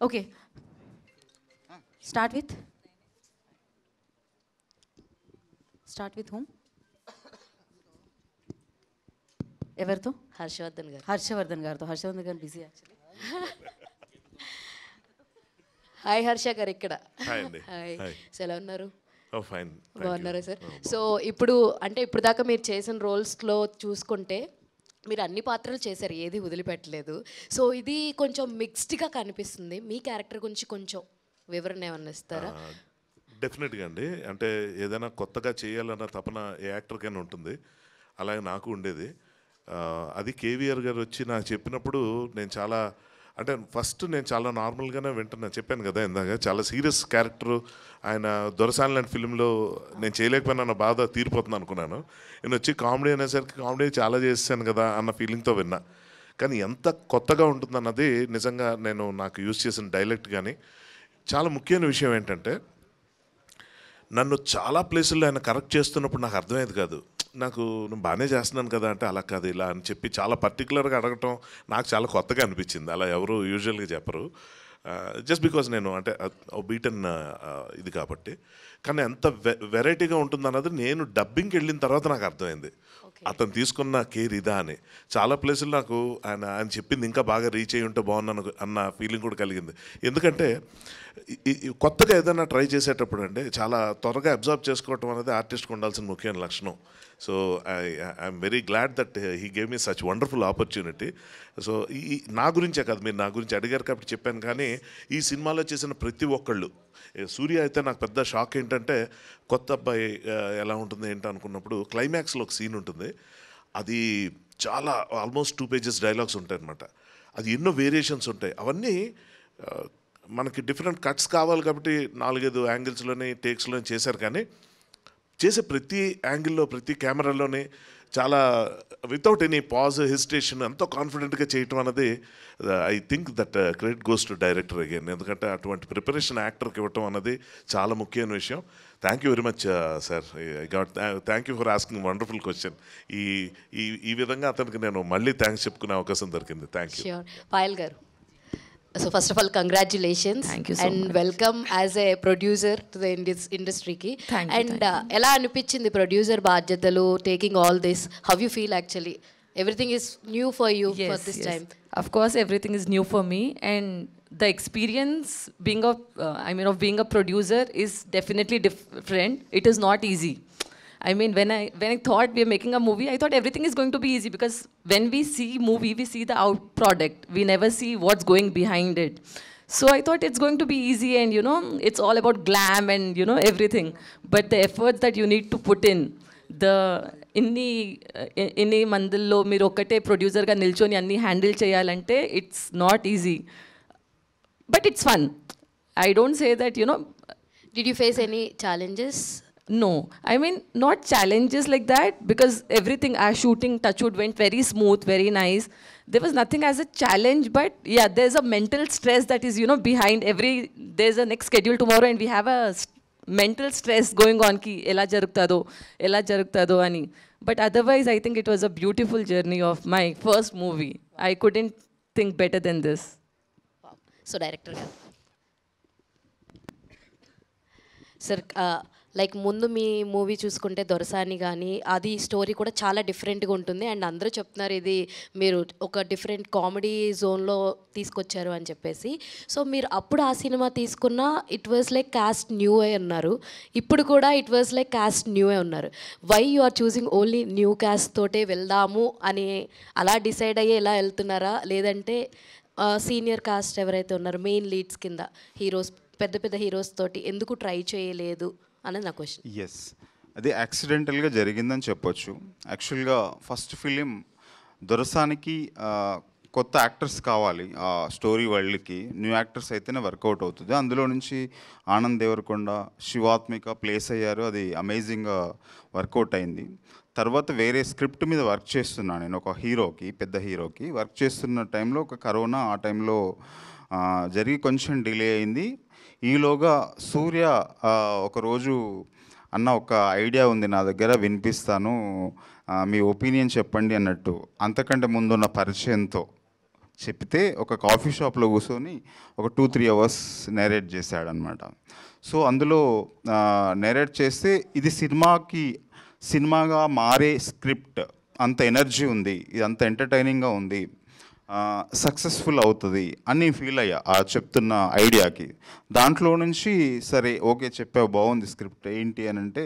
Okay, start with home. ఎవరితో? హర్షవర్ధన్ గారు. హర్షవర్ధన్ గారితో. హర్షవర్ధన్ గారు బిజీ యాక్చువల్లీ. హాయ్ హర్ష గారు ఇక్కడ. హాయ్ అండి. హాయ్. సో ఎలా ఉన్నారు? ఫైన్. బాగున్నారా సార్? సో ఇప్పుడు దాకా మీరు చేసిన రోల్స్లో చూసుకుంటే మీరు అన్ని పాత్రలు చేశారు, ఏది వదిలిపెట్టలేదు. సో ఇది కొంచెం మిక్స్డ్గా కనిపిస్తుంది. మీ క్యారెక్టర్ గురించి కొంచెం వివరణ ఏమన్నా ఇస్తారా? డెఫినెట్గా అండి. అంటే ఏదైనా కొత్తగా చేయాలన్న తపన ఏ యాక్టర్కైనా ఉంటుంది, అలాగే నాకు ఉండేది. అది కేవీఆర్ గారు వచ్చి నాకు చెప్పినప్పుడు నేను చాలా, అంటే ఫస్ట్ నేను చాలా నార్మల్గానే వింటున్నా, చెప్పాను కదా ఇందాక, చాలా సీరియస్ క్యారెక్టరు. ఆయన దొరసాని లాంటి ఫిల్మ్లో నేను చేయలేకపోయినా నా బాధ తీరిపోతుంది అనుకున్నాను. నేను వచ్చి కామెడీ అనేసరికి కామెడీ చాలా చేశాను కదా అన్న ఫీలింగ్తో విన్నా. కానీ ఎంత కొత్తగా ఉంటుందన్నది నిజంగా నాకు యూజ్ చేసిన డైలెక్ట్ కానీ. చాలా ముఖ్యమైన విషయం ఏంటంటే, నన్ను చాలా ప్లేసుల్లో ఆయన కరెక్ట్ చేస్తున్నప్పుడు నాకు అర్థమయ్యేది కాదు. నాకు నేను బాగానే చేస్తున్నాను కదా అంటే, అలా కాదు ఇలా అని చెప్పి చాలా పర్టికులర్గా అడగటం నాకు చాలా కొత్తగా అనిపించింది. అలా ఎవరు యూజువల్గా చెప్పరు, జస్ట్ బికాజ్ నేను అంటే బీటన్ ఇది కాబట్టి. కానీ ఎంత వెరైటీగా ఉంటుందన్నది నేను డబ్బింగ్కి వెళ్ళిన తర్వాత నాకు అర్థమైంది, అతను తీసుకున్న కేర్ ఇదా అని. చాలా ప్లేసులు నాకు ఆయన చెప్పింది ఇంకా బాగా రీచ్ అయ్యి ఉంటే బాగున్నాను అన్న ఫీలింగ్ కూడా కలిగింది. ఎందుకంటే కొత్తగా ఏదైనా ట్రై చేసేటప్పుడు అంటే చాలా త్వరగా అబ్జర్వ్ చేసుకోవటం అనేది ఆర్టిస్ట్కి ఉండాల్సిన ముఖ్యమైన లక్షణం. So I'm very glad that he gave me such wonderful opportunity. So నా గురించే కాదు, మీరు నా గురించి అడిగారు కాబట్టి చెప్పాను. కానీ ఈ సినిమాలో చేసిన ప్రతి ఒక్కళ్ళు, సూర్య అయితే నాకు పెద్ద షాక్ ఏంటంటే, కొత్త అబ్బాయి ఎలా ఉంటుంది ఏంటో అనుకున్నప్పుడు క్లైమాక్స్లో ఒక సీన్ ఉంటుంది, అది చాలా ఆల్మోస్ట్ 2 pages డైలాగ్స్ ఉంటాయి అనమాట. అది ఎన్నో వేరియేషన్స్ ఉంటాయి. అవన్నీ మనకి డిఫరెంట్ కట్స్ కావాలి కాబట్టి 4-5 యాంగిల్స్లోని టేక్స్లోని చేశారు. కానీ చేసే ప్రతి యాంగిల్లో ప్రతి కెమెరాలోనే చాలా వితౌట్ ఎనీ పాజ్ హెసిటేషన్ ఎంతో కాన్ఫిడెంట్గా చేయటం అనేది, I think that credit goes to director again. ఎందుకంటే అటువంటి ప్రిపరేషన్ యాక్టర్కి ఇవ్వటం అనేది చాలా ముఖ్యమైన విషయం. Thank you very much sir. Thank you for asking wonderful question. ఈ విధంగా అతనికి నేను మళ్ళీ థ్యాంక్స్ చెప్పుకునే అవకాశం దొరికింది. Thank you. పాయల్ గారు, so first of all congratulations. Thank you so and much. welcome as a producer to the industry ki. Thank you, and ela anipichindi producer బాధ్యతలు, taking all this, how you feel actually? Everything is new for you. Yes, for this yes. time. Of course, everything is new for me, and the experience being of being a producer is definitely different. It is not easy. I mean, when I thought we are making a movie, I thought everything is going to be easy, because when we see movie, we see the out product. We never see what's going behind it. So I thought it's going to be easy, and it's all about glam and everything. But the efforts that you need to put in, the inni mandallo meer okkate producer ga nilchoni anni handle cheyalante, it's not easy. But it's fun. I don't say that, Did you face any challenges? No, I mean, not challenges like that, because everything, our shooting, touchwood, went very smooth, very nice. There was nothing as a challenge, but yeah, there's a mental stress that is, behind there's a next schedule tomorrow, and we have a mental stress going on, ki ela jarugtado ani. But otherwise, I think it was a beautiful journey of my first movie. I couldn't think better than this. Wow. So director garu, sir, like ముందు మీ movie చూసుకుంటే దొరసాని కానీ, అది story కూడా చాలా డిఫరెంట్గా ఉంటుంది. And అందరూ చెప్తున్నారు ఇది మీరు ఒక డిఫరెంట్ కామెడీ జోన్లో తీసుకొచ్చారు అని చెప్పేసి. సో మీరు అప్పుడు ఆ సినిమా తీసుకున్న it was like cast new a అన్నారు, ఇప్పుడు కూడా it was like cast new a ఉన్నారు. Why you are choosing only new cast తోటే వెళ్దాము అని అలా డిసైడ్ అయ్యి ఎలా వెళ్తున్నారా, లేదంటే సీనియర్ కాస్ట్ ఎవరైతే ఉన్నారో మెయిన్ లీడ్స్ కింద హీరోస్, పెద్ద పెద్ద హీరోస్ తోటి ఎందుకు ట్రై చేయలేదు అనేది నా క్వశ్చన్. ఎస్, అది యాక్సిడెంటల్గా జరిగిందని చెప్పొచ్చు. యాక్చువల్గా ఫస్ట్ ఫిలిం దొరసానికి కొత్త యాక్టర్స్ కావాలి, ఆ స్టోరీ వరల్డ్కి న్యూ యాక్టర్స్ అయితేనే వర్కౌట్ అవుతుంది. అందులో నుంచి ఆనంద్ దేవరకొండ, శివాత్మిక ప్లేస్ అయ్యారు. అది అమేజింగ్గా వర్కౌట్ అయింది. తర్వాత వేరే స్క్రిప్ట్ మీద వర్క్ చేస్తున్నాను నేను, ఒక హీరోకి, పెద్ద హీరోకి వర్క్ చేస్తున్న టైంలో ఒక కరోనా ఆ టైంలో జరిగి కొంచెం డిలే అయింది. ఈలోగా సూర్య ఒకరోజు అన్న ఒక ఐడియా ఉంది నా దగ్గర, వినిపిస్తాను, మీ ఒపీనియన్ చెప్పండి అన్నట్టు. అంతకంటే ముందున్న పరిచయంతో చెప్తే ఒక కాఫీ షాప్లో కూర్చొని ఒక 2-3 అవర్స్ నేరేట్ చేశాడనమాట. సో అందులో నేరేట్ చేస్తే ఇది సినిమాగా మారే స్క్రిప్ట్, అంత ఎనర్జీ ఉంది, ఇది అంత ఎంటర్టైనింగ్గా ఉంది, సక్సెస్ఫుల్ అవుతుంది అని ఫీల్ అయ్యా ఆ చెప్తున్న ఐడియాకి. దాంట్లో నుంచి సరే ఓకే చెప్పావు, బాగుంది స్క్రిప్ట్, ఏంటి అని అంటే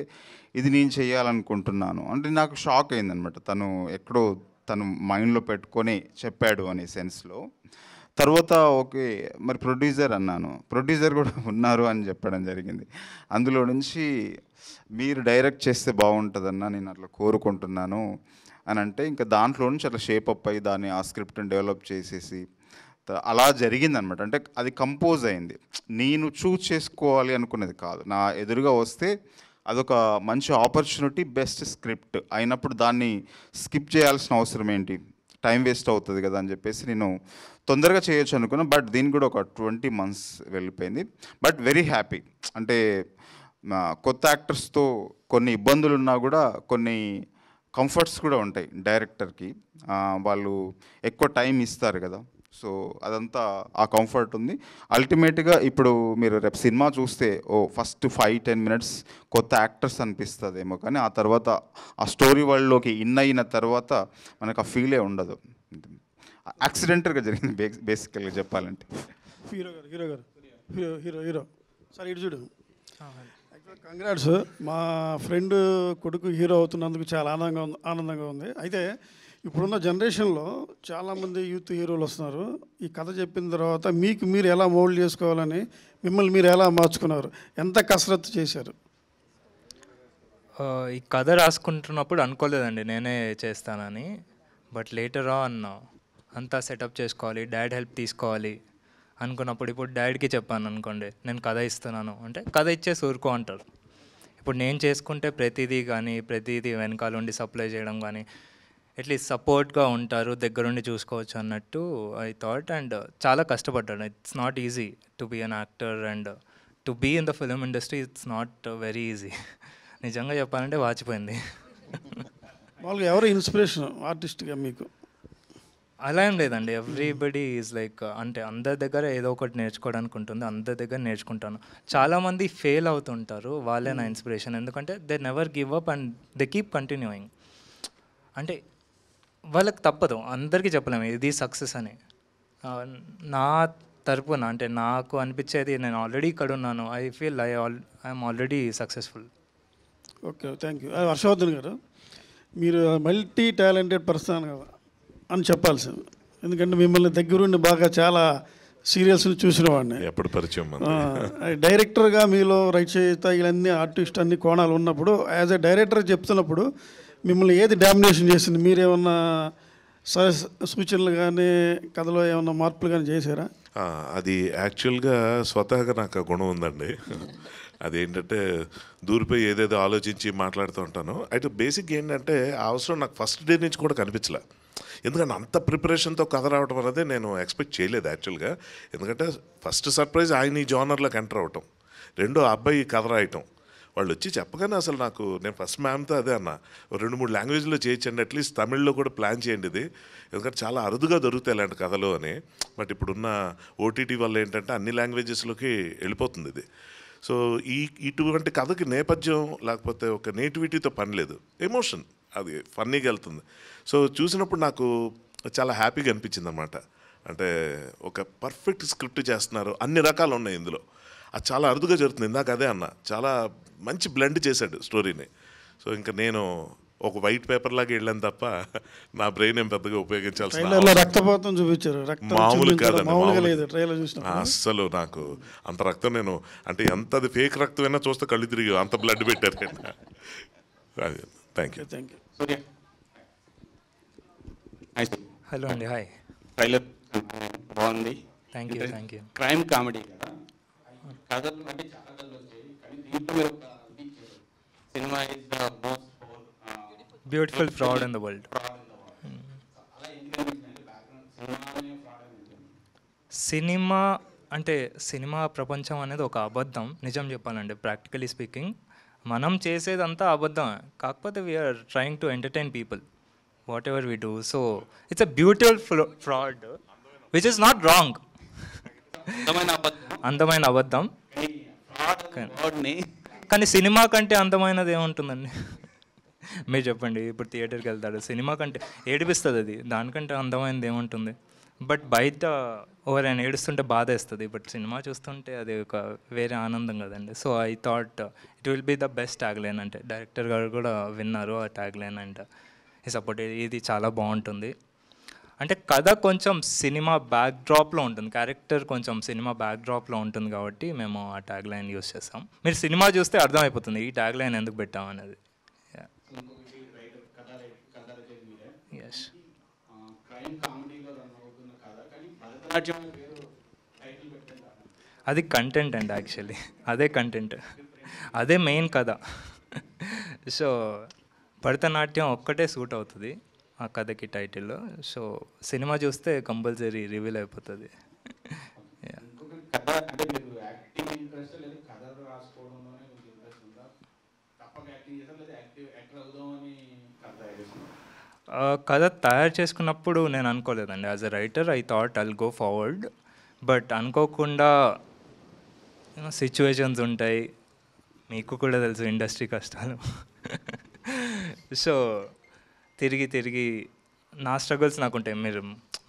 ఇది నేను చేయాలనుకుంటున్నాను అంటే నాకు షాక్ అయిందనమాట. తను ఎక్కడో తను మైండ్లో పెట్టుకొని చెప్పాడు అనే సెన్స్లో. తర్వాత ఓకే మరి ప్రొడ్యూసర్ అన్నాను, ప్రొడ్యూసర్ కూడా ఉన్నారు అని చెప్పడం జరిగింది. అందులో నుంచి మీరు డైరెక్ట్ చేస్తే బాగుంటుందన్న నేను అట్లా కోరుకుంటున్నాను అని అంటే ఇంకా దాంట్లో నుంచి అట్లా షేప్ అప్ అయ్యి దాన్ని ఆ స్క్రిప్ట్ని డెవలప్ చేసేసి అలా జరిగిందనమాట. అంటే అది కంపోజ్ అయింది, నేను చూస్ చేసుకోవాలి అనుకునేది కాదు. నా ఎదురుగా వస్తే అదొక మంచి ఆపర్చునిటీ, బెస్ట్ స్క్రిప్ట్ అయినప్పుడు దాన్ని స్కిప్ చేయాల్సిన అవసరం ఏంటి, టైం వేస్ట్ అవుతుంది కదా అని చెప్పేసి నేను తొందరగా చేయొచ్చు అనుకున్నాను. బట్ దీనికి కూడా ఒక 20 months వెళ్ళిపోయింది. But very happy. అంటే కొత్త యాక్టర్స్తో కొన్ని ఇబ్బందులు ఉన్నా కూడా కొన్ని కంఫర్ట్స్ కూడా ఉంటాయి డైరెక్టర్కి, వాళ్ళు ఎక్కువ టైం ఇస్తారు కదా. సో అదంతా ఆ కంఫర్ట్ ఉంది. అల్టిమేట్గా ఇప్పుడు మీరు రేపు సినిమా చూస్తే ఫస్ట్ 5-10 minutes కొత్త యాక్టర్స్ అనిపిస్తుందేమో, కానీ ఆ తర్వాత ఆ స్టోరీ వరల్డ్లోకి అయిన తర్వాత మనకు ఆ ఫీలే ఉండదు. యాక్సిడెంటల్గా జరిగింది బేసికల్గా చెప్పాలంటే. హీరో సార్ ఇటు చూడు. కంగ్రాట్స్, మా ఫ్రెండ్ కొడుకు హీరో అవుతున్నందుకు చాలా ఆనందంగా ఉంది. అయితే ఇప్పుడున్న జనరేషన్లో చాలామంది యూత్ హీరోలు వస్తున్నారు. ఈ కథ చెప్పిన తర్వాత మీకు మీరు ఎలా మోల్డ్ చేసుకోవాలని మిమ్మల్ని మీరు ఎలా మార్చుకున్నారు, ఎంత కసరత్తు చేశారు? ఈ కథ రాసుకుంటున్నప్పుడు అనుకోలేదండి నేనే చేస్తానని. బట్ లేటర్ ఆన్ అంతా సెటప్ చేసుకోవాలి, డాడ్ హెల్ప్ తీసుకోవాలి అనుకున్నప్పుడు ఇప్పుడు డాడీకి చెప్పాను అనుకోండి నేను కథ ఇస్తున్నాను అంటే కథ ఇచ్చేసి ఊరుకో అంటారు. ఇప్పుడు నేను చేసుకుంటే ప్రతిదీ వెనకాల ఉండి సప్లై చేయడం కానీ అట్లీస్ట్ సపోర్ట్గా ఉంటారు, దగ్గరుండి చూసుకోవచ్చు అన్నట్టు ఐ థాట్. అండ్ చాలా కష్టపడ్డాను. It's not easy to be an actor and to be in the film industry. It's not very easy. నిజంగా చెప్పాలంటే వాచిపోయింది. మామూలుగా ఎవరు ఇన్స్పిరేషన్ ఆర్టిస్ట్గా మీకు? అలా ఏం లేదండి, ఎవ్రీబడి ఈజ్ లైక్, అంటే అందరి దగ్గర ఏదో ఒకటి నేర్చుకోవడానికి ఉంటుంది, అందరి దగ్గర నేర్చుకుంటాను. చాలామంది ఫెయిల్ అవుతుంటారు, వాళ్ళే నా ఇన్స్పిరేషన్. ఎందుకంటే they never give up and they keep continuing. అంటే వాళ్ళకి తప్పదు, అందరికీ చెప్పలేము ఇది సక్సెస్ అని. నా తరపున అంటే నాకు అనిపించేది నేను ఆల్రెడీ ఇక్కడ ఉన్నాను. I feel I'm already successful. Okay, thank you. Harshavardhan garu, మీరు మల్టీ టాలెంటెడ్ పర్సన్ అని చెప్పాల్సింది. ఎందుకంటే మిమ్మల్ని దగ్గరుండి బాగా చాలా సీరియల్స్ని చూసిన వాడిని. ఎప్పుడు పరిచయం డైరెక్టర్గా మీలో రచయిత ఇవన్నీ ఆర్టిస్ట్ అన్ని కోణాలు ఉన్నప్పుడు యాజ్ ఎ డైరెక్టర్ చెప్తున్నప్పుడు మిమ్మల్ని ఏది డామినేషన్ చేసింది? మీరేమన్నా సూచనలు కానీ కథలో ఏమన్నా మార్పులు కానీ చేశారా? అది యాక్చువల్గా స్వతహాగా నాకు ఆ గుణం ఉందండి. అదేంటంటే దూరిపోయి ఏదేదో ఆలోచించి మాట్లాడుతూ ఉంటాను. అయితే బేసిక్ ఏంటంటే ఆ అవసరం నాకు ఫస్ట్ డే నుంచి కూడా కనిపించలే. ఎందుకంటే అంత ప్రిపరేషన్తో కథ రావడం అనేది నేను ఎక్స్పెక్ట్ చేయలేదు యాక్చువల్గా. ఎందుకంటే ఫస్ట్ సర్ప్రైజ్ ఆయన ఈ జోనర్లోకి ఎంటర్ అవటం, రెండో అబ్బాయి కథ రాయటం. వాళ్ళు వచ్చి చెప్పగానే అసలు నేను ఫస్ట్ మ్యామ్తో అదే అన్న, 2-3 లాంగ్వేజ్లో చేయించండి, అట్లీస్ట్ తమిళ్లో కూడా ప్లాన్ చేయండి ఇది, ఎందుకంటే చాలా అరుదుగా దొరుకుతాయి ఇలాంటి కథలు అని. బట్ ఇప్పుడున్న ఓటీటీ వల్ల ఏంటంటే అన్ని లాంగ్వేజెస్లోకి వెళ్ళిపోతుంది ఇది. సో ఇటువంటి కథకి నేపథ్యం లేకపోతే ఒక నేటివిటీతో పని లేదు, ఎమోషన్ అది ఫన్నీగా వెళ్తుంది. సో చూసినప్పుడు నాకు చాలా హ్యాపీగా అనిపించింది అన్నమాట. అంటే ఒక పర్ఫెక్ట్ స్క్రిప్ట్ చేస్తున్నారు, అన్ని రకాలు ఉన్నాయి ఇందులో, అది చాలా అరుదుగా జరుగుతుంది. ఇందాక అదే అన్న, చాలా మంచి బ్లెండ్ చేశాడు స్టోరీని. సో ఇంకా నేను ఒక వైట్ పేపర్ లాగా వెళ్ళాను తప్ప నా బ్రెయిన్ ఏం పెద్దగా ఉపయోగించాల్సిన రక్తపాతం చూపించారు, మామూలు కాదండి అస్సలు. నాకు అంత రక్తం నేను అంటే ఎంత అది ఫేక్ రక్తమైనా చూస్తే కళ్ళు తిరిగి అంత బ్లడ్ పెట్టారు. Thank you. Thank you. Hello అండి, హాయ్. ట్రైలర్ బాగుంది. Thank you. క్రైమ్ కామెడీ కదా, కథలు అంటే చాలా కథలు వచ్చాయి, కానీ దీంట్లో మీరు cinema is the most beautiful fraud in the world. Cinema ప్రపంచం అనేది ఒక అబద్ధం. నిజం చెప్పాలంటే ప్రాక్టికలీ స్పీకింగ్ మనం చేసేదంతా అబద్ధం. కాకపోతే we're trying to entertain people whatever we do. So it's a beautiful fraud. Which is not wrong. అందమైన అబద్ధం అందమైన అబద్ధం. వర్డ్ని కానీ సినిమా కంటే అందమైనది ఏముంటుందండి? మీరు చెప్పండి. ఇప్పుడు థియేటర్కి వెళ్తాడు, సినిమా కంటే ఏడిపిస్తుంది అది, దానికంటే అందమైనది ఏముంటుంది? బట్ బయట ఎవరైనా ఏడుస్తుంటే బాధ వేస్తుంది, బట్ సినిమా చూస్తుంటే అది ఒక వేరే ఆనందం కదండి. So I thought it will be the best tag line. అంటే డైరెక్టర్ గారు కూడా విన్నారు ఆ ట్యాగ్ లైన్ అండ్ ఈ సపోర్ట్, ఇది చాలా బాగుంటుంది. అంటే కథ కొంచెం సినిమా బ్యాక్డ్రాప్లో ఉంటుంది, క్యారెక్టర్ కొంచెం సినిమా బ్యాక్డ్రాప్లో ఉంటుంది కాబట్టి మేము ఆ ట్యాగ్ లైన్ యూస్ చేస్తాం. మీరు సినిమా చూస్తే అర్థమైపోతుంది ఈ ట్యాగ్ లైన్ ఎందుకు పెట్టాం అనేది. ఎస్, అది కంటెంట్ అండి, యాక్చువల్లీ అదే కంటెంట్, అదే మెయిన్ కథ. సో భరతనాట్యం ఒక్కటే సూట్ అవుతుంది ఆ కథకి టైటిల్. సో సినిమా చూస్తే కంపల్సరీ రివీల్ అయిపోతుంది. కథ తయారు చేసుకున్నప్పుడు నేను అనుకోలేదండి. As a writer I thought I'll go forward, but అనుకోకుండా సిచ్యువేషన్స్ ఉంటాయి, మీకు కూడా తెలుసు ఇండస్ట్రీ కష్టాలు. సో తిరిగి నా స్ట్రగుల్స్ నాకు ఉంటాయి. మీరు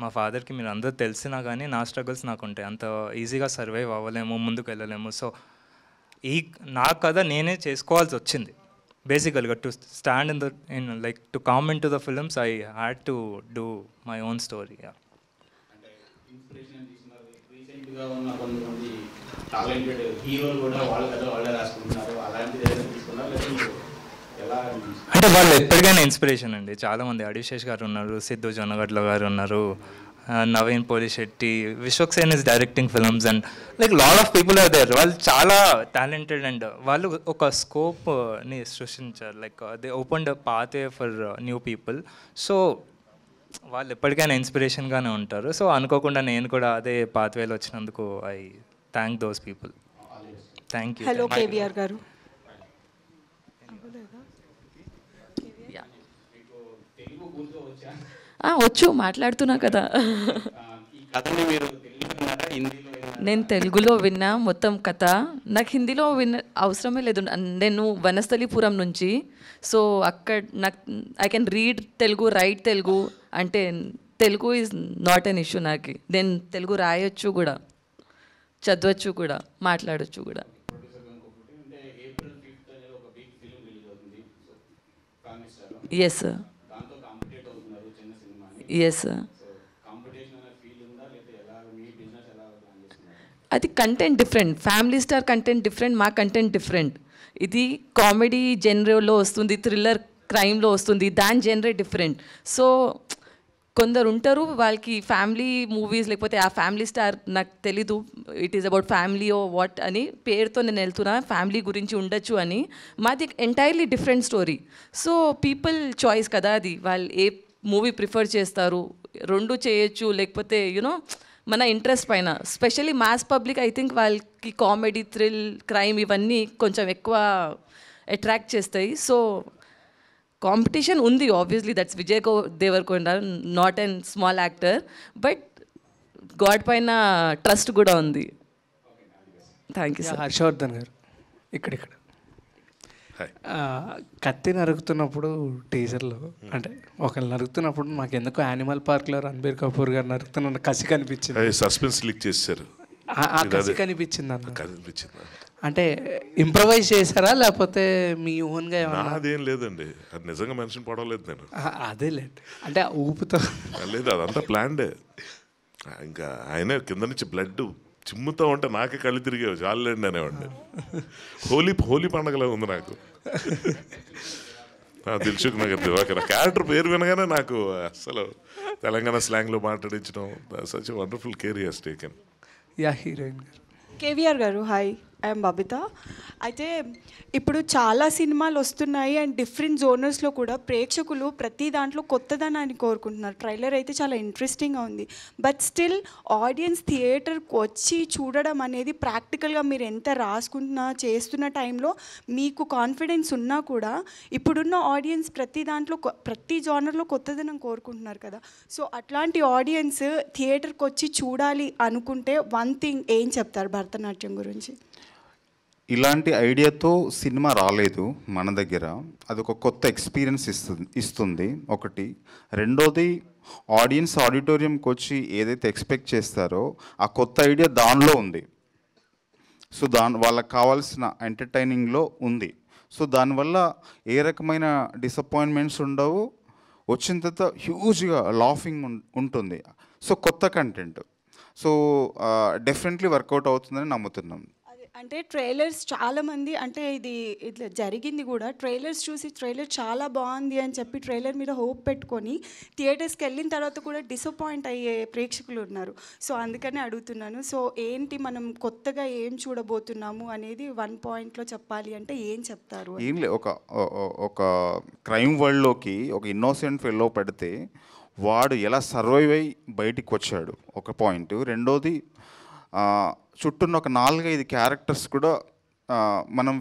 మా ఫాదర్కి మీరు అందరూ తెలిసినా కానీ నా స్ట్రగుల్స్ నాకు ఉంటాయి. అంత ఈజీగా సర్వైవ్ అవ్వలేము, ముందుకు వెళ్ళలేము. సో నా కథ నేనే చేసుకోవాల్సి వచ్చింది బేసికల్గా. To stand in like to come in to the films I had to do my own story. రీసెంట్గా ఉన్న కొంతమంది టాలెంటెడ్ హీరోలు కూడా వాళ్ళ కథ వాళ్ళే రాసుకుంటున్నారు, అలాంటిది ఏదైనా తీసుకున్నారు లేదా ఎలా? అంటే వాళ్ళు ఎప్పటికైనా ఇన్స్పిరేషన్ అండి. చాలామంది అడిశేష్ గారు ఉన్నారు, సిద్ధు జొన్నగడ్ల గారు ఉన్నారు, Naveen Polishetty, Vishwaksen is directing films and like lot of people are there. వాళ్ళు చాలా టాలెంటెడ్ అండ్ వాళ్ళు ఒక స్కోప్ని సృష్టించారు. Like they opened a pathway for new people. So వాళ్ళు ఎప్పటికైనా ఇన్స్పిరేషన్గానే ఉంటారు. సో అనుకోకుండా నేను కూడా అదే పాత్వేలో వచ్చినందుకు I thank those people. Thank you. Hello KVR గారు. వచ్చు, మాట్లాడుతున్నా కదా. నేను తెలుగులో విన్నా మొత్తం కథ, నాకు హిందీలో అవసరమే లేదు. నేను వనస్థలిపురం నుంచి, సో అక్కడ నాకు I can read Telugu, right Telugu, అంటే Telugu is not an issue నాకు. నేను తెలుగు రాయొచ్చు కూడా, చదవచ్చు కూడా, మాట్లాడచ్చు కూడా. Yes sir, yes sir. అది content different, Family Star content different, మా కంటెంట్ డిఫరెంట్. ఇది కామెడీ జెనరేలో వస్తుంది, థ్రిల్లర్ క్రైమ్లో వస్తుంది, దాని జెనరే డిఫరెంట్. సో కొందరు ఉంటారు వాళ్ళకి ఫ్యామిలీ మూవీస్, లేకపోతే ఆ ఫ్యామిలీ స్టార్ నాకు తెలీదు, it is about family or what అని పేరుతో నేను వెళ్తున్నా, ఫ్యామిలీ గురించి ఉండొచ్చు అని. మాది entirely different story. So people choice కదా అది, వాళ్ళు ఏ మూవీ ప్రిఫర్ చేస్తారు, రెండు చేయొచ్చు, లేకపోతే యూనో మన ఇంట్రెస్ట్ పైన. Specially mass public I think వాళ్ళకి కామెడీ, థ్రిల్, క్రైమ్ ఇవన్నీ కొంచెం ఎక్కువ అట్రాక్ట్ చేస్తాయి. సో కాంపిటీషన్ ఉంది obviously, that's Vijay Deverakonda, not and small actor, but god పైన ట్రస్ట్ కూడా ఉంది. Thank you sir. హర్షవర్ధన్ గారు ఇక్కడ కత్తి నరుకుతున్నప్పుడు టీజర్లో, అంటే ఒకళ్ళు నరుకుతున్నప్పుడు మాకు ఎందుకు యానిమల్ పార్క్లో రణబీర్ కపూర్ గారు నరుకుతున్న కసి కనిపించింది. సస్పెన్స్ లీక్ చేశారు, కసి కనిపించింది అన్న. అంటే ఇంప్రవైజ్ చేశారా లేకపోతే మీ ఓన్గా ఏమన్నా? అదేం లేదండి, అది నిజంగా మనిషిని పడవలేదు నేను. అదే లేదు, అంటే ఊపుతో లేదు, అదంతా ప్లాన్డే. ఇంకా ఆయన కింద నుంచి బ్లడ్ చిమ్ముతా ఉంటే నాకే కళ్ళు తిరిగేవి, చాలండి అనేవాడిని. హోలీ పండగలా ఉంది నాకు. దిల్సుఖ్ నగర్ దివాకర్ క్యారెక్టర్ పేరు వినగానే నాకు అసలు తెలంగాణ స్లాంగ్లో మాట్లాడించడం, such wonderful care he has taken. Ya heroine గారు. కేవీఆర్ గారు హాయ్. ఐఎమ్ బబిత. అయితే ఇప్పుడు చాలా సినిమాలు వస్తున్నాయి అండ్ డిఫరెంట్ జోనర్స్లో కూడా ప్రేక్షకులు ప్రతి దాంట్లో కొత్తదనాన్ని కోరుకుంటున్నారు. ట్రైలర్ అయితే చాలా ఇంట్రెస్టింగ్గా ఉంది, బట్ స్టిల్ ఆడియన్స్ థియేటర్కి వచ్చి చూడడం అనేది ప్రాక్టికల్గా మీరు ఎంత రాసుకుంటున్నా చేస్తున్న టైంలో మీకు కాన్ఫిడెన్స్ ఉన్నా కూడా ఇప్పుడున్న ఆడియన్స్ ప్రతి దాంట్లో ప్రతి జానర్లో కొత్తదనం కోరుకుంటున్నారు కదా. సో అట్లాంటి ఆడియన్స్ థియేటర్కి వచ్చి చూడాలి అనుకుంటే వన్ థింగ్ ఏం చెప్తారు భరతనాట్యం గురించి? ఇలాంటి ఐడియాతో సినిమా రాలేదు మన దగ్గర. అదొక కొత్త ఎక్స్పీరియన్స్ ఇస్తుంది ఒకటి. రెండోది, ఆడియన్స్ ఆడిటోరియంకి వచ్చి ఏదైతే ఎక్స్పెక్ట్ చేస్తారో ఆ కొత్త ఐడియా దానిలో ఉంది. సో వాళ్ళకి కావాల్సిన ఎంటర్టైనింగ్లో ఉంది. సో దానివల్ల ఏ రకమైన డిసప్పాయింట్మెంట్స్ ఉండవు. వచ్చిన తర్వాత హ్యూజ్గా లాఫింగ్ ఉంటుంది. సో కొత్త కంటెంట్. సో డెఫినెట్లీ వర్కౌట్ అవుతుందని నమ్ముతున్నాం. అంటే ట్రైలర్స్ చాలామంది అంటే ఇది ఇట్లా జరిగింది కూడా, ట్రైలర్స్ చూసి ట్రైలర్ చాలా బాగుంది అని చెప్పి ట్రైలర్ మీద హోప్ పెట్టుకొని థియేటర్స్కి వెళ్ళిన తర్వాత కూడా డిసప్పాయింట్ అయ్యే ప్రేక్షకులు ఉన్నారు. సో అందుకనే అడుగుతున్నాను. సో ఏంటి మనం కొత్తగా ఏం చూడబోతున్నాము అనేది వన్ పాయింట్లో చెప్పాలి అంటే ఏం చెప్తారు? ఏం లే, ఒక క్రైమ్ వరల్డ్లోకి ఒక ఇన్నోసెంట్ ఫెల్లో పెడితే వాడు ఎలా సర్వైవ్ అయ్యి బయటికి వచ్చాడు ఒక పాయింట్. రెండోది, చుట్టూన్న ఒక 4-5 క్యారెక్టర్స్ కూడా మనం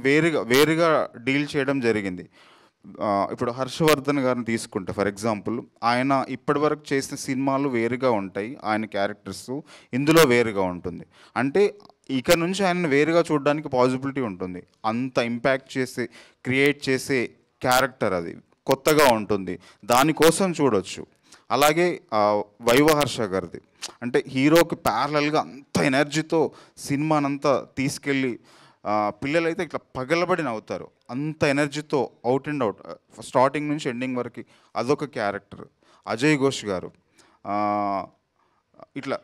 వేరుగా డీల్ చేయడం జరిగింది. ఇప్పుడు హర్షవర్ధన్ గారిని తీసుకుంటే ఫర్ ఎగ్జాంపుల్, ఆయన ఇప్పటివరకు చేసిన సినిమాలు వేరుగా ఉంటాయి, ఆయన క్యారెక్టర్స్ ఇందులో వేరుగా ఉంటుంది. అంటే ఇక నుంచి ఆయనను వేరుగా చూడడానికి పాసిబిలిటీ ఉంటుంది. అంత ఇంపాక్ట్ క్రియేట్ చేసే క్యారెక్టర్ అది కొత్తగా ఉంటుంది, దానికోసం చూడొచ్చు. అలాగే వైవహర్ష గారిది అంటే హీరోకి ప్యారలల్గా అంత ఎనర్జీతో సినిమానంతా తీసుకెళ్ళి పిల్లలైతే ఇట్లా పగలబడి నవ్వుతారు. అంత ఎనర్జీతో అవుట్ అండ్ అవుట్ స్టార్టింగ్ నుంచి ఎండింగ్ వరకు అదొక క్యారెక్టర్. అజయ్ ఘోష్ గారు ఇట్లా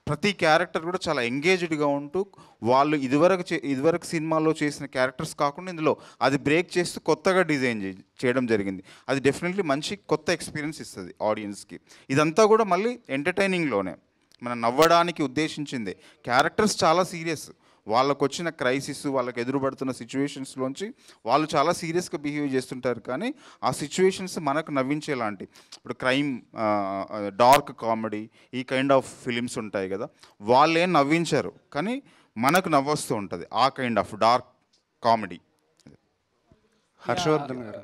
ప్రతి క్యారెక్టర్ కూడా చాలా ఎంగేజ్డ్గా ఉంటూ వాళ్ళు ఇదివరకు సినిమాలో చేసిన క్యారెక్టర్స్ కాకుండా ఇందులో అది బ్రేక్ చేస్తూ కొత్తగా డిజైన్ చేయడం జరిగింది. అది డెఫినెట్లీ మంచి కొత్త ఎక్స్పీరియన్స్ ఇస్తుంది ఆడియన్స్కి. ఇదంతా కూడా మళ్ళీ ఎంటర్టైనింగ్లోనే మనం నవ్వడానికి ఉద్దేశించింది. క్యారెక్టర్స్ చాలా సీరియస్, వాళ్ళకు వచ్చిన క్రైసిస్, వాళ్ళకి ఎదురుపడుతున్న సిచ్యువేషన్స్లోంచి వాళ్ళు చాలా సీరియస్గా బిహేవ్ చేస్తుంటారు. కానీ ఆ సిచ్యువేషన్స్ మనకు నవ్వించేలాంటి, ఇప్పుడు క్రైమ్, డార్క్ కామెడీ, ఈ కైండ్ ఆఫ్ ఫిలిమ్స్ ఉంటాయి కదా, వాళ్ళు ఏం నవ్వించారు కానీ మనకు నవ్వొస్తూ ఉంటుంది. ఆ kind of dark comedy. Harshavardhan garu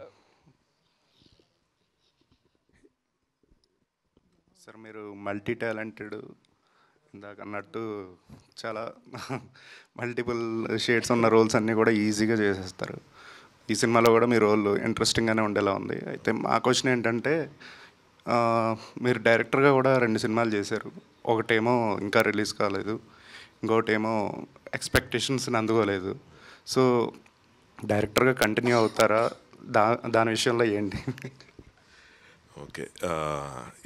sir, మీరు మల్టీ టాలెంటెడ్, ఇందాక అన్నట్టు చాలా మల్టిపుల్ షేడ్స్ ఉన్న రోల్స్ అన్నీ కూడా ఈజీగా చేసేస్తారు. ఈ సినిమాలో కూడా మీ రోల్ ఇంట్రెస్టింగ్గానే ఉండేలా ఉంది. అయితే మా క్వశ్చన్ ఏంటంటే, మీరు డైరెక్టర్గా కూడా 2 సినిమాలు చేశారు. ఒకటేమో ఇంకా రిలీజ్ కాలేదు, ఇంకోటేమో ఎక్స్పెక్టేషన్స్ని అందుకోలేదు. సో డైరెక్టర్గా కంటిన్యూ అవుతారా? దాని విషయంలో ఏంటి? ఓకే,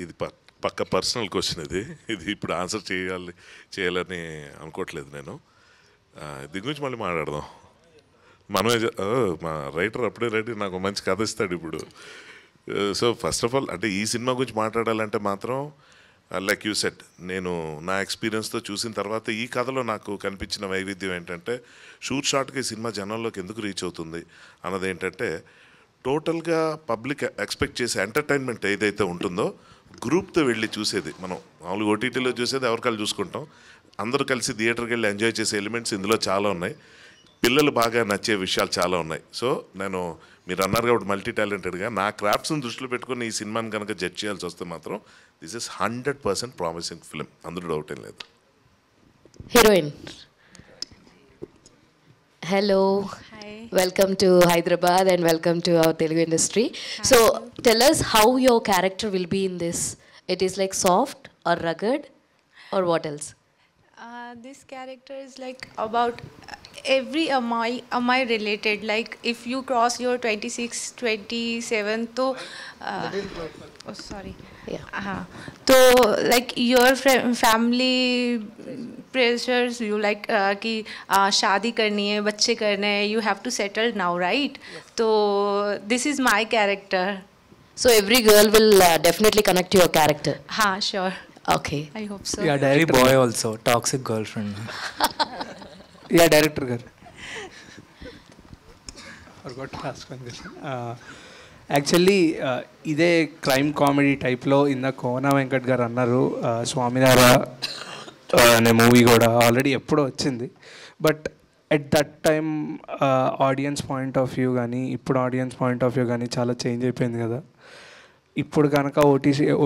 ఇది పక్క పర్సనల్ క్వశ్చన్. ఇది ఇప్పుడు ఆన్సర్ చేయాలని అనుకోవట్లేదు నేను. దీని గురించి మళ్ళీ మాట్లాడదాం. మనమే మా రైటర్ అప్పుడే రెడీ, నాకు మంచి కథ ఇస్తాడు ఇప్పుడు. సో ఫస్ట్ ఆఫ్ ఆల్ అంటే ఈ సినిమా గురించి మాట్లాడాలంటే మాత్రం లైక్ యూ సెట్, నేను నా ఎక్స్పీరియన్స్తో చూసిన తర్వాత ఈ కథలో నాకు కనిపించిన వైవిధ్యం ఏంటంటే, షార్ట్గా ఈ సినిమా జనంలోకి ఎందుకు రీచ్ అవుతుంది అన్నది ఏంటంటే, టోటల్గా పబ్లిక్ ఎక్స్పెక్ట్ చేసే ఎంటర్టైన్మెంట్ ఏదైతే ఉంటుందో గ్రూప్తో వెళ్ళి చూసేది. మనం మామూలుగా ఓటీటీలో చూసేది ఎవరికాళ్ళు చూసుకుంటాం, అందరూ కలిసి థియేటర్కి వెళ్ళి ఎంజాయ్ చేసే ఎలిమెంట్స్ ఇందులో చాలా ఉన్నాయి. పిల్లలు బాగా నచ్చే విషయాలు చాలా ఉన్నాయి. సో నేను, మీరు అన్నారు కాబట్టి మల్టీ టాలెంటెడ్గా, నా క్రాఫ్ట్స్ని దృష్టిలో పెట్టుకుని ఈ సినిమాని కనుక జడ్జ్ చేయాల్సి వస్తే మాత్రం దిస్ ఇస్ 100% ప్రామిసింగ్ ఫిలిం, అందులో డౌట్ ఏం లేదు. Heroine, hello. Hi. Welcome to Hyderabad and welcome to our Telugu industry. Hi. So tell us how your character will be in this. It is like soft or rugged or what else? This character is like about every Amai related. Like if you cross your 26, 27, तो oh sorry. Yeah. तो like your family pressures, you like कि शादी करनी है, बच्चे करने हैं, you have to settle now, right? Yes. तो this is my character. So every girl will definitely connect to your character. हाँ, sure. Okay. I hope so. Yeah, very boy also, toxic girlfriend. Yeah director గారు actually ఇదే crime comedy టైప్లో ఇందాక కోన వెంకట్ గారు అన్నారు, స్వామినార అనే movie కూడా ఆల్రెడీ ఎప్పుడో వచ్చింది. But at that time audience point of view కానీ ఇప్పుడు ఆడియన్స్ పాయింట్ ఆఫ్ వ్యూ కానీ చాలా చేంజ్ అయిపోయింది కదా. ఇప్పుడు కనుక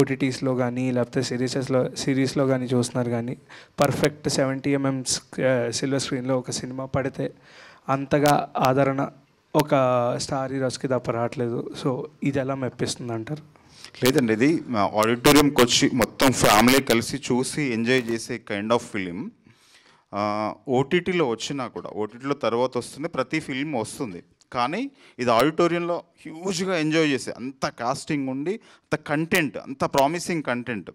ఓటీటీస్లో కానీ లేకపోతే సిరీస్లో కానీ చూస్తున్నారు, కానీ పర్ఫెక్ట్ 70 mm సిల్వర్ స్క్రీన్లో ఒక సినిమా పడితే అంతగా ఆదరణ ఒక స్టార్ హీరోస్కి తప్ప రావట్లేదు. సో ఇది ఎలా మెప్పిస్తుంది అంటారు? లేదండి, ఇది ఆడిటోరియంకి వచ్చి మొత్తం ఫ్యామిలీ కలిసి చూసి ఎంజాయ్ చేసే కైండ్ ఆఫ్ ఫిలిం. ఓటీటీలో వచ్చినా కూడా, ఓటీటీలో తర్వాత వస్తుంది, ప్రతి ఫిల్మ్ వస్తుంది, కానీ ఇది ఆడిటోరియంలో హ్యూజ్గా ఎంజాయ్ చేసే అంత కాస్టింగ్ ఉండి అంత కంటెంట్, అంత ప్రామిసింగ్ కంటెంట్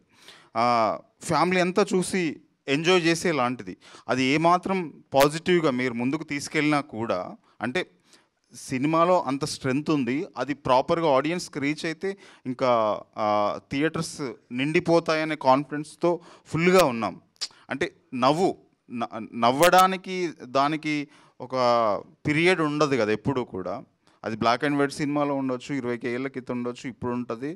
ఫ్యామిలీ అంతా చూసి ఎంజాయ్ చేసే లాంటిది. అది ఏమాత్రం పాజిటివ్గా మీరు ముందుకు తీసుకెళ్ళినా కూడా, అంటే సినిమాలో అంత స్ట్రెంగ్త్ ఉంది, అది ప్రాపర్గా ఆడియన్స్కి రీచ్ అయితే ఇంకా థియేటర్స్ నిండిపోతాయనే కాన్ఫిడెన్స్తో ఫుల్గా ఉన్నాం. అంటే నవ్వడానికి దానికి ఒక పీరియడ్ ఉండదు కదా ఎప్పుడు కూడా. అది బ్లాక్ అండ్ వైట్ సినిమాలో ఉండొచ్చు, 20 ఏళ్ళ క్రితం ఉండొచ్చు, ఇప్పుడు ఉంటుంది,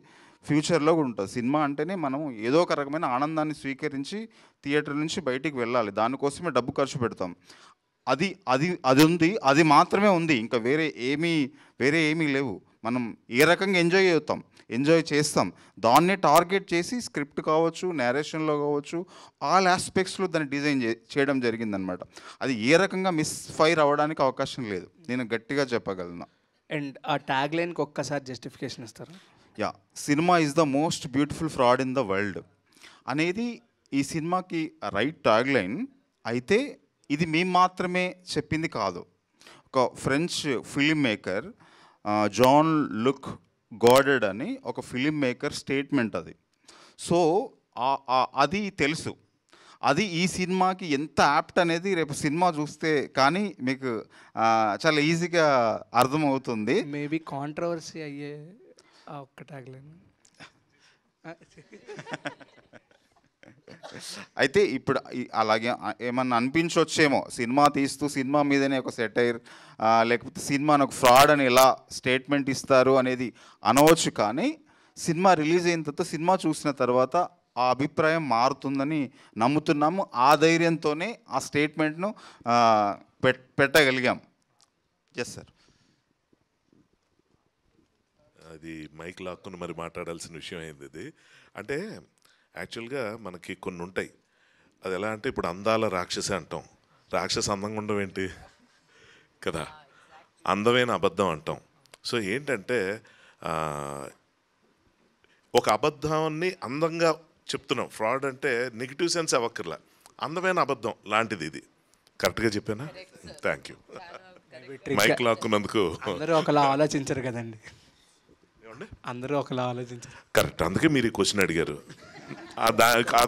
ఫ్యూచర్లో కూడా ఉంటుంది. సినిమా అంటేనే మనం ఏదో ఒక రకమైన ఆనందాన్ని స్వీకరించి థియేటర్ నుంచి బయటికి వెళ్ళాలి, దానికోసమే డబ్బు ఖర్చు పెడతాం. అది అది అది ఉంది, అది మాత్రమే ఉంది, ఇంకా వేరే ఏమీ లేవు. మనం ఏ రకంగా ఎంజాయ్ చేస్తాం దాన్నే టార్గెట్ చేసి స్క్రిప్ట్ కావచ్చు, నేరేషన్లో కావచ్చు, ఆల్ ఆస్పెక్ట్స్లో దాన్ని డిజైన్ చేయడం జరిగిందనమాట. అది ఏ రకంగా మిస్ఫైర్ అవ్వడానికి అవకాశం లేదు, నేను గట్టిగా చెప్పగలను. అండ్ ఆ ట్యాగ్ లైన్కి ఒక్కసారి జస్టిఫికేషన్ ఇస్తారా? Yeah, cinema is the most beautiful fraud in the world అనేది ఈ సినిమాకి రైట్ ట్యాగ్ లైన్. అయితే ఇది మేము మాత్రమే చెప్పింది కాదు, ఒక French film maker Jean Luc Godard అని ఒక ఫిలిం మేకర్ స్టేట్మెంట్ అది. సో అది తెలుసు, అది ఈ సినిమాకి ఎంత యాప్ట్ అనేది రేపు సినిమా చూస్తే కానీ మీకు చాలా ఈజీగా అర్థమవుతుంది. మేబీ కాంట్రవర్సీ అయ్యే ఒక్క ట్యాగ్ లైన్. అయితే ఇప్పుడు అలాగే ఏమన్నా అనిపించవచ్చేమో, సినిమా తీస్తూ సినిమా మీదనే ఒక సెటైర్ లేకపోతే సినిమాను ఒక ఫ్రాడ్ అని ఎలా స్టేట్మెంట్ ఇస్తారు అనేది అనవచ్చు. కానీ సినిమా రిలీజ్ అయిన తర్వాత, సినిమా చూసిన తర్వాత ఆ అభిప్రాయం మారుతుందని నమ్ముతున్నాము. ఆ ధైర్యంతోనే ఆ స్టేట్మెంట్ను పెట్టగలిగాం. Yes sir. అది మైక్ లాక్కుని మరి మాట్లాడాల్సిన విషయం అయింది ఇది. అంటే యాక్చువల్గా మనకి కొన్ని ఉంటాయి, అది ఎలా అంటే ఇప్పుడు అందాల రాక్షస అంటాం, రాక్షస అందంగా ఉండడం ఏంటి కదా, అందమైన అబద్ధం అంటాం. సో ఏంటంటే ఒక అబద్ధాన్ని అందంగా చెప్తున్నాం, ఫ్రాడ్ అంటే నెగిటివ్ సెన్స్ అవ్వక్కర్లా, అందమైన అబద్ధం లాంటిది ఇది. కరెక్ట్గా చెప్పానా? Thank you. మైక్ లాక్కున్నందుకు. అందరూ ఒకలా ఆలోచించరు కదండి, అందరూ ఒకలా ఆలోచించరు. కరెక్ట్, అందుకే మీరు ఈ క్వశ్చన్ అడిగారు, ఆ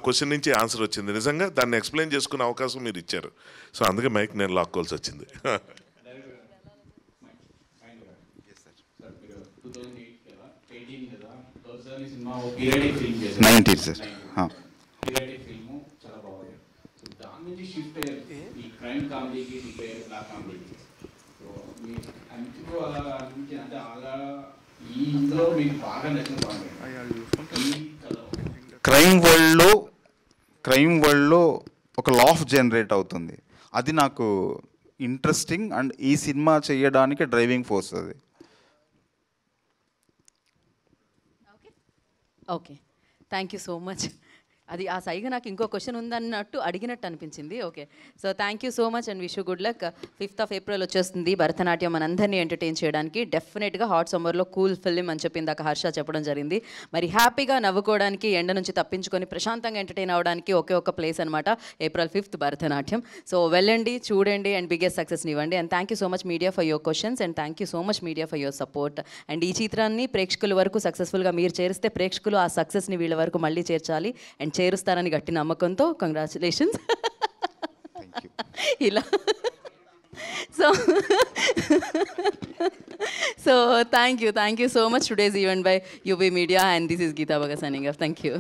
క్వశ్చన్ నుంచి ఆన్సర్ వచ్చింది. నిజంగా దాన్ని ఎక్స్ప్లెయిన్ చేసుకునే అవకాశం మీరు ఇచ్చారు. సో అందుకే మైక్ నేను లాక్కోవాల్సి వచ్చింది. 90 సార్. క్రైమ్ వరల్డ్లో ఒక లాఫ్ జనరేట్ అవుతుంది, అది నాకు ఇంట్రెస్టింగ్ అండ్ ఈ సినిమా చేయడానికి డ్రైవింగ్ ఫోర్స్ అది. Okay, thank you so much. అది ఆ సైగా నాకు ఇంకో క్వశ్చన్ ఉందన్నట్టు అడిగినట్టు అనిపించింది. Okay, so thank you so much and wish you good luck. 5th April వచ్చేస్తుంది భరతనాట్యం మనందరినీ ఎంటర్టైన్ చేయడానికి. డెఫినెట్గా హాట్ సమ్మర్లో కూల్ ఫిల్మ్ అని చెప్పి ఇందాక హర్ష చెప్పడం జరిగింది. మరి హ్యాపీగా నవ్వుకోవడానికి, ఎండ నుంచి తప్పించుకొని ప్రశాంతంగా ఎంటర్టైన్ అవ్వడానికి ఒకే ఒక ప్లేస్ అనమాట April 5th భరతనాట్యం. సో వెళ్ళండి, చూడండి అండ్ బిగ్గెస్ట్ సక్సెస్ని ఇవ్వండి. And thank you so much media for your questions and thank you so much media for your support. And ఈ చిత్రాన్ని ప్రేక్షకుల వరకు సక్సెస్ఫుల్గా మీరు చేరిస్తే ప్రేక్షకులు ఆ సక్సెస్ని వీళ్ళ వరకు మళ్ళీ చేర్చాలి అండ్ చేరుస్తారని గట్టి నమ్మకంతో కంగ్రాచులేషన్స్. ఇలా so thank you so much. Today's event by UV Media and this is Geeta Bhagat signing off. Thank you.